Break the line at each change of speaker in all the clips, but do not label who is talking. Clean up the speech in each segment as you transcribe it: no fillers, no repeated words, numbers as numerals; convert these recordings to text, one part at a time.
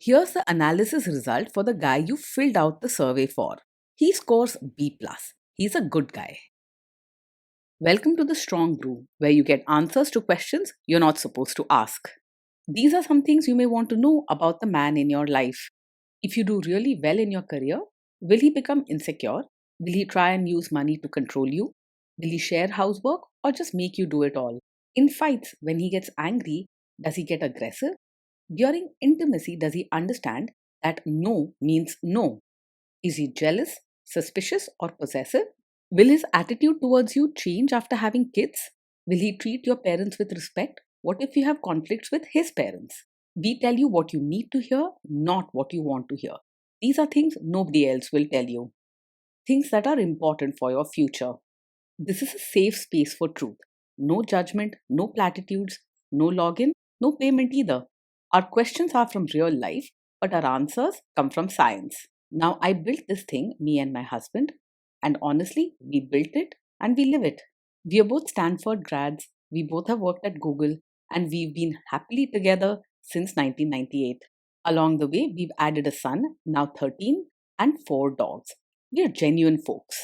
Here's the analysis result for the guy you filled out the survey for. He scores B+. He's a good guy. Welcome to the Strong Brew, where you get answers to questions you're not supposed to ask. These are some things you may want to know about the man in your life. If you do really well in your career, will he become insecure? Will he try and use money to control you? Will he share housework or just make you do it all? In fights, when he gets angry, does he get aggressive? During intimacy, does he understand that no means no? Is he jealous, suspicious, or possessive? Will his attitude towards you change after having kids? Will he treat your parents with respect? What if you have conflicts with his parents? We tell you what you need to hear, not what you want to hear. These are things nobody else will tell you. Things that are important for your future. This is a safe space for truth. No judgment, no platitudes, no login, no payment either. Our questions are from real life, but our answers come from science. Now, I built this thing, me and my husband, and honestly, we built it and we live it. We are both Stanford grads, we both have worked at Google, and we've been happily together since 1998. Along the way, we've added a son, now 13, and 4 dogs. We are genuine folks.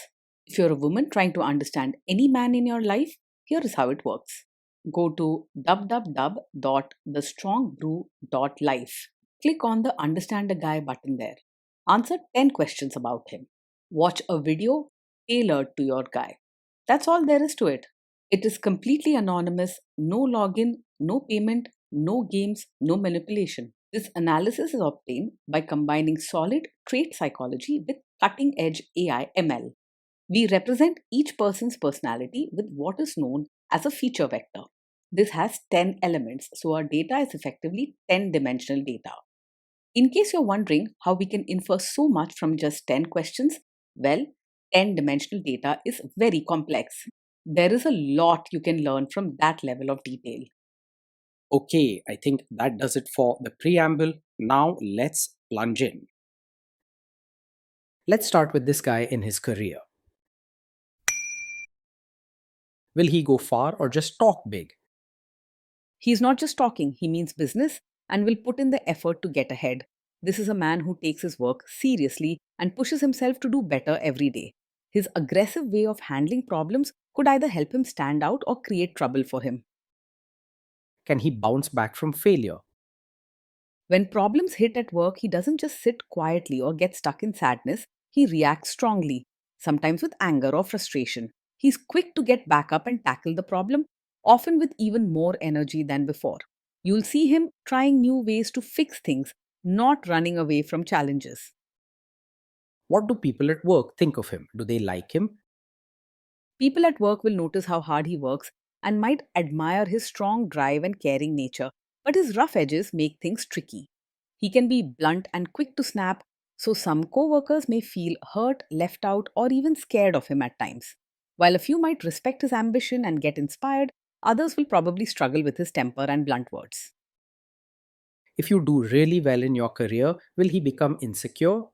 If you're a woman trying to understand any man in your life, here is how it works. Go to www.thestrongbrew.life. Click on the Understand a Guy button there. Answer 10 questions about him. Watch a video tailored to your guy. That's all there is to it. It is completely anonymous, no login, no payment, no games, no manipulation. This analysis is obtained by combining solid trait psychology with cutting edge AI ML. We represent each person's personality with what is known as a feature vector. This has 10 elements, so our data is effectively 10-dimensional data. In case you're wondering how we can infer so much from just 10 questions, well, 10-dimensional data is very complex. There is a lot you can learn from that level of detail.
Okay, I think that does it for the preamble. Now let's plunge in. Let's start with this guy in his career. Will he go far or just talk big?
He's not just talking, he means business and will put in the effort to get ahead. This is a man who takes his work seriously and pushes himself to do better every day. His aggressive way of handling problems could either help him stand out or create trouble for him.
Can he bounce back from failure?
When problems hit at work, he doesn't just sit quietly or get stuck in sadness, he reacts strongly, sometimes with anger or frustration. He's quick to get back up and tackle the problem, often with even more energy than before. You'll see him trying new ways to fix things, not running away from challenges.
What do people at work think of him? Do they like him?
People at work will notice how hard he works and might admire his strong drive and caring nature, but his rough edges make things tricky. He can be blunt and quick to snap, so some coworkers may feel hurt, left out, or even scared of him at times. While a few might respect his ambition and get inspired, others will probably struggle with his temper and blunt words.
If you do really well in your career, will he become insecure?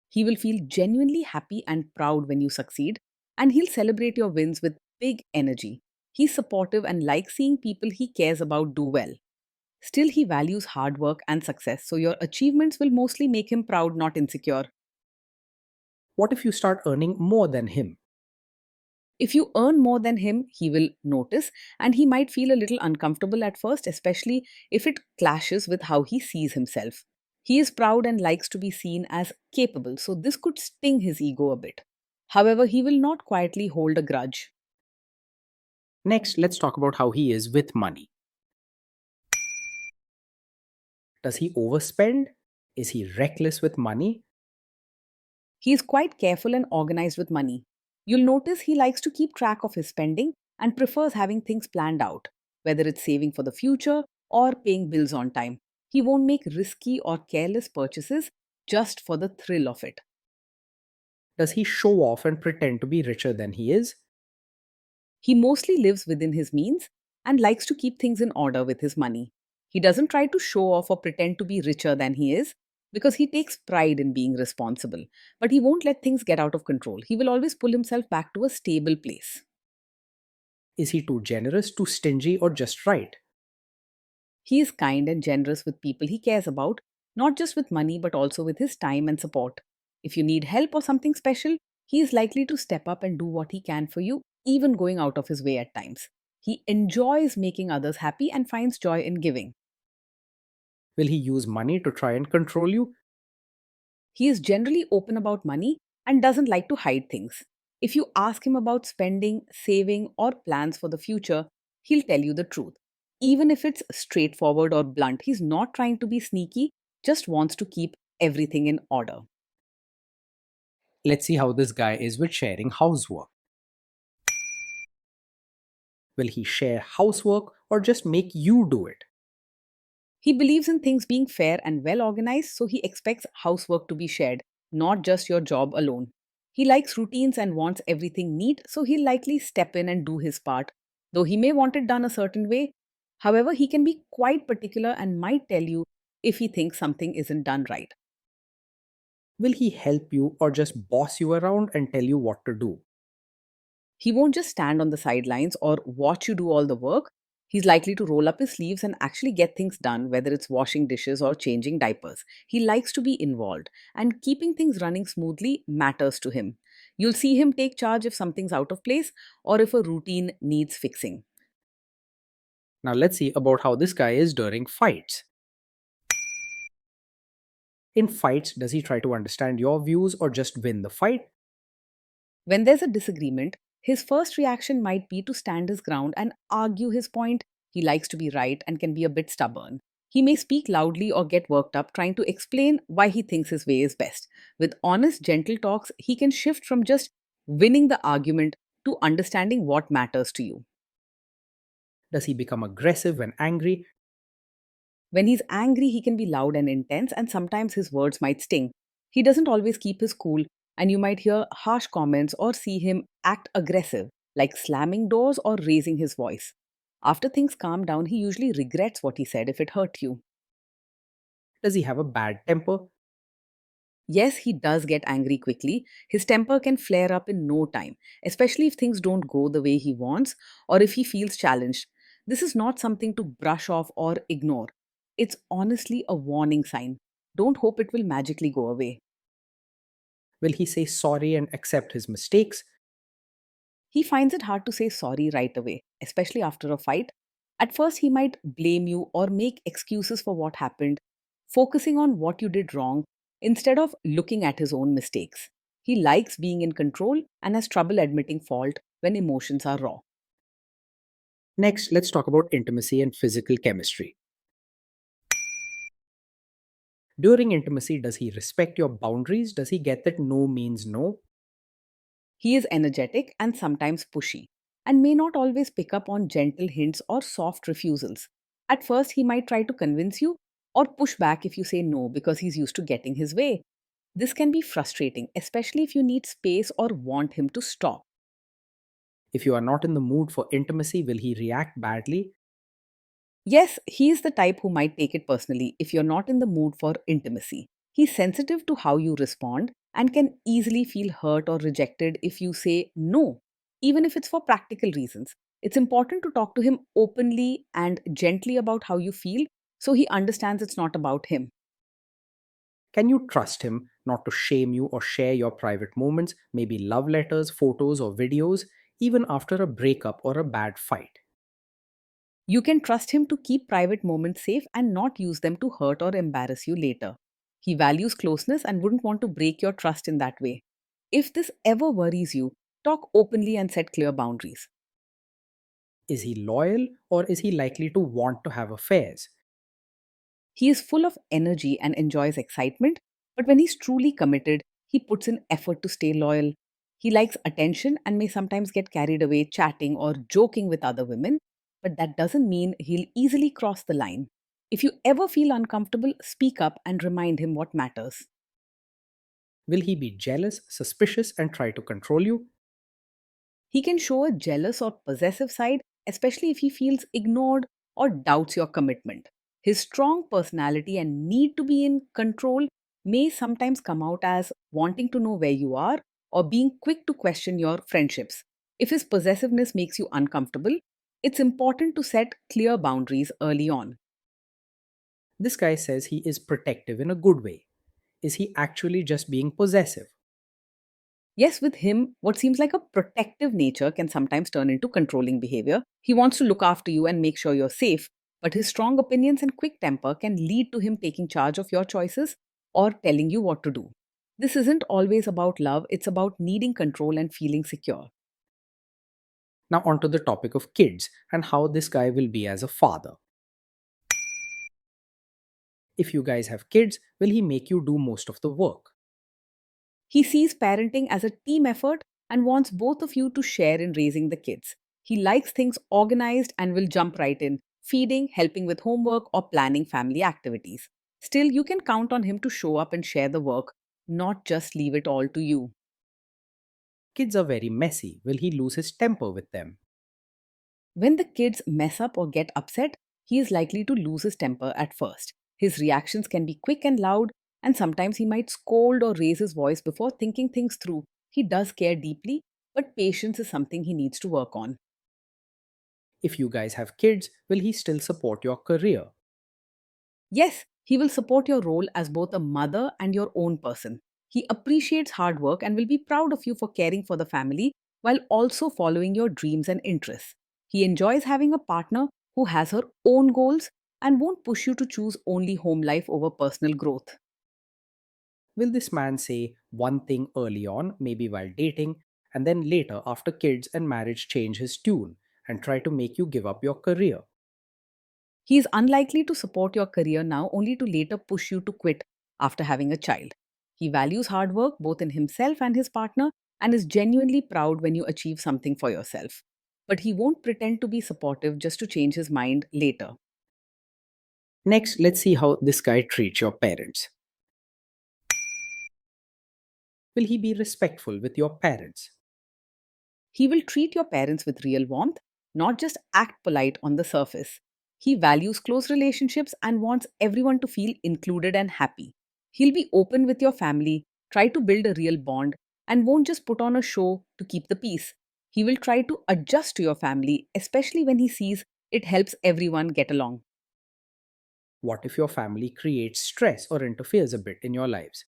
He will feel genuinely happy and proud when you succeed, and he'll celebrate your wins with big energy. He's supportive and likes seeing people he cares about do well. Still, he values hard work and success, so your achievements will mostly make him proud, not insecure.
What if you start earning more than him?
If you earn more than him, he will notice and he might feel a little uncomfortable at first, especially if it clashes with how he sees himself. He is proud and likes to be seen as capable, so this could sting his ego a bit. However, he will not quietly hold a grudge.
Next, let's talk about how he is with money. Does he overspend? Is he reckless with money?
He is quite careful and organized with money. You'll notice he likes to keep track of his spending and prefers having things planned out, whether it's saving for the future or paying bills on time. He won't make risky or careless purchases just for the thrill of it.
Does he show off and pretend to be richer than he is?
He mostly lives within his means and likes to keep things in order with his money. He doesn't try to show off or pretend to be richer than he is because he takes pride in being responsible. But he won't let things get out of control. He will always pull himself back to a stable place.
Is he too generous, too stingy, or just right?
He is kind and generous with people he cares about, not just with money, but also with his time and support. If you need help or something special, he is likely to step up and do what he can for you, even going out of his way at times. He enjoys making others happy and finds joy in giving.
Will he use money to try and control you?
He is generally open about money and doesn't like to hide things. If you ask him about spending, saving, or plans for the future, he'll tell you the truth. Even if it's straightforward or blunt, he's not trying to be sneaky, just wants to keep everything in order.
Let's see how this guy is with sharing housework. Will he share housework or just make you do it?
He believes in things being fair and well organized, so he expects housework to be shared, not just your job alone. He likes routines and wants everything neat, so he'll likely step in and do his part, though he may want it done a certain way. However, he can be quite particular and might tell you if he thinks something isn't done right.
Will he help you or just boss you around and tell you what to do?
He won't just stand on the sidelines or watch you do all the work. He's likely to roll up his sleeves and actually get things done, whether it's washing dishes or changing diapers. He likes to be involved, and keeping things running smoothly matters to him. You'll see him take charge if something's out of place or if a routine needs fixing.
Now let's see about how this guy is during fights. In fights, does he try to understand your views or just win the fight?
When there's a disagreement, his first reaction might be to stand his ground and argue his point. He likes to be right and can be a bit stubborn. He may speak loudly or get worked up trying to explain why he thinks his way is best. With honest, gentle talks, he can shift from just winning the argument to understanding what matters to you.
Does he become aggressive when angry?
When he's angry, he can be loud and intense, and sometimes his words might sting. He doesn't always keep his cool, and you might hear harsh comments or see him act aggressive, like slamming doors or raising his voice. After things calm down, he usually regrets what he said if it hurt you.
Does he have a bad temper?
Yes, he does get angry quickly. His temper can flare up in no time, especially if things don't go the way he wants or if he feels challenged. This is not something to brush off or ignore. It's honestly a warning sign. Don't hope it will magically go away.
Will he say sorry and accept his mistakes?
He finds it hard to say sorry right away, especially after a fight. At first, he might blame you or make excuses for what happened, focusing on what you did wrong instead of looking at his own mistakes. He likes being in control and has trouble admitting fault when emotions are raw.
Next, let's talk about intimacy and physical chemistry. During intimacy, does he respect your boundaries? Does he get that no means no?
He is energetic and sometimes pushy, and may not always pick up on gentle hints or soft refusals. At first, he might try to convince you or push back if you say no because he's used to getting his way. This can be frustrating, especially if you need space or want him to stop.
If you are not in the mood for intimacy, will he react badly?
Yes, he is the type who might take it personally if you're not in the mood for intimacy. He's sensitive to how you respond and can easily feel hurt or rejected if you say no, even if it's for practical reasons. It's important to talk to him openly and gently about how you feel so he understands it's not about him.
Can you trust him not to shame you or share your private moments, maybe love letters, photos, or videos, even after a breakup or a bad fight?
You can trust him to keep private moments safe and not use them to hurt or embarrass you later. He values closeness and wouldn't want to break your trust in that way. If this ever worries you, talk openly and set clear boundaries.
Is he loyal or is he likely to want to have affairs?
He is full of energy and enjoys excitement, but when he's truly committed, he puts in effort to stay loyal. He likes attention and may sometimes get carried away chatting or joking with other women, but that doesn't mean he'll easily cross the line. If you ever feel uncomfortable, speak up and remind him what matters.
Will he be jealous, suspicious, and try to control you?
He can show a jealous or possessive side, especially if he feels ignored or doubts your commitment. His strong personality and need to be in control may sometimes come out as wanting to know where you are or being quick to question your friendships. If his possessiveness makes you uncomfortable, it's important to set clear boundaries early on.
This guy says he is protective in a good way. Is he actually just being possessive?
Yes, with him, what seems like a protective nature can sometimes turn into controlling behavior. He wants to look after you and make sure you're safe, but his strong opinions and quick temper can lead to him taking charge of your choices or telling you what to do. This isn't always about love, it's about needing control and feeling secure.
Now, onto the topic of kids and how this guy will be as a father. If you guys have kids, will he make you do most of the work?
He sees parenting as a team effort and wants both of you to share in raising the kids. He likes things organized and will jump right in, feeding, helping with homework, or planning family activities. Still, you can count on him to show up and share the work, not just leave it all to you.
Kids are very messy. Will he lose his temper with them?
When the kids mess up or get upset, he is likely to lose his temper at first. His reactions can be quick and loud, and sometimes he might scold or raise his voice before thinking things through. He does care deeply, but patience is something he needs to work on.
If you guys have kids, will he still support your career?
Yes, he will support your role as both a mother and your own person. He appreciates hard work and will be proud of you for caring for the family while also following your dreams and interests. He enjoys having a partner who has her own goals and won't push you to choose only home life over personal growth.
Will this man say one thing early on, maybe while dating, and then later, after kids and marriage, change his tune and try to make you give up your career?
He is unlikely to support your career now, only to later push you to quit after having a child. He values hard work both in himself and his partner and is genuinely proud when you achieve something for yourself. But he won't pretend to be supportive just to change his mind later.
Next, let's see how this guy treats your parents. Will he be respectful with your parents?
He will treat your parents with real warmth, not just act polite on the surface. He values close relationships and wants everyone to feel included and happy. He'll be open with your family, try to build a real bond, and won't just put on a show to keep the peace. He will try to adjust to your family, especially when he sees it helps everyone get along.
What if your family creates stress or interferes a bit in your lives?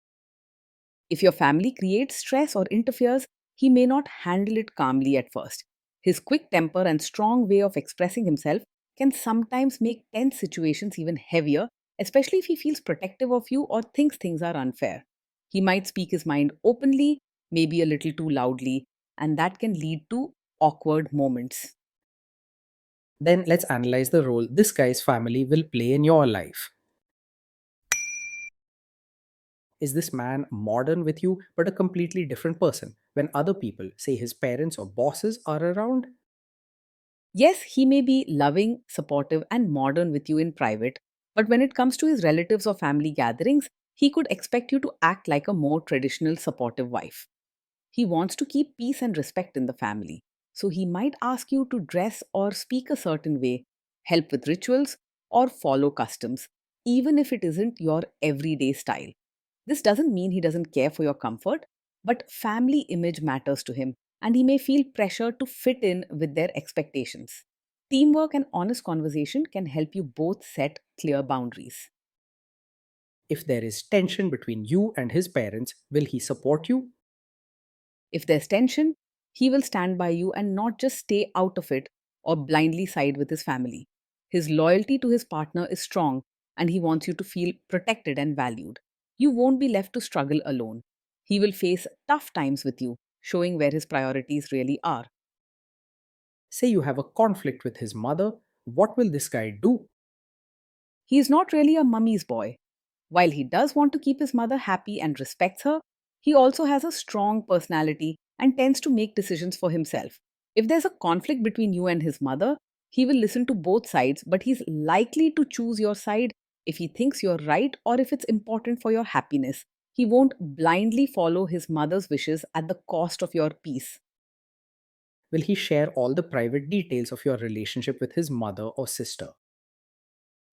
If your family creates stress or interferes, he may not handle it calmly at first. His quick temper and strong way of expressing himself can sometimes make tense situations even heavier, especially if he feels protective of you or thinks things are unfair. He might speak his mind openly, maybe a little too loudly, and that can lead to awkward moments.
Then let's analyze the role this guy's family will play in your life. Is this man modern with you but a completely different person when other people, say his parents or bosses, are around?
Yes, he may be loving, supportive, and modern with you in private, but when it comes to his relatives or family gatherings, he could expect you to act like a more traditional, supportive wife. He wants to keep peace and respect in the family, so he might ask you to dress or speak a certain way, help with rituals, or follow customs, even if it isn't your everyday style. This doesn't mean he doesn't care for your comfort, but family image matters to him, and he may feel pressure to fit in with their expectations. Teamwork and honest conversation can help you both set clear boundaries.
If there is tension between you and his parents, will he support you?
If there's tension, he will stand by you and not just stay out of it or blindly side with his family. His loyalty to his partner is strong and he wants you to feel protected and valued. You won't be left to struggle alone. He will face tough times with you, showing where his priorities really are.
Say you have a conflict with his mother, what will this guy do?
He is not really a mummy's boy. While he does want to keep his mother happy and respects her, he also has a strong personality and tends to make decisions for himself. If there's a conflict between you and his mother, he will listen to both sides, but he's likely to choose your side if he thinks you're right or if it's important for your happiness. He won't blindly follow his mother's wishes at the cost of your peace.
Will he share all the private details of your relationship with his mother or sister?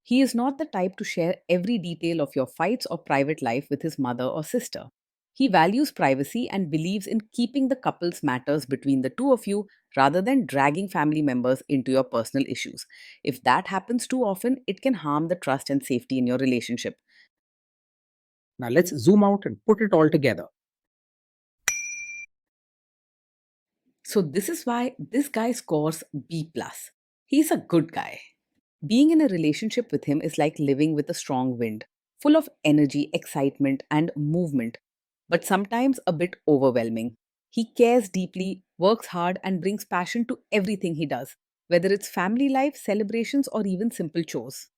He is not the type to share every detail of your fights or private life with his mother or sister. He values privacy and believes in keeping the couple's matters between the two of you rather than dragging family members into your personal issues. If that happens too often, it can harm the trust and safety in your relationship.
Now let's zoom out and put it all together.
So this is why this guy scores B plus. He's a good guy. Being in a relationship with him is like living with a strong wind, full of energy, excitement, and movement, but sometimes a bit overwhelming. He cares deeply, works hard, and brings passion to everything he does, whether it's family life, celebrations, or even simple chores.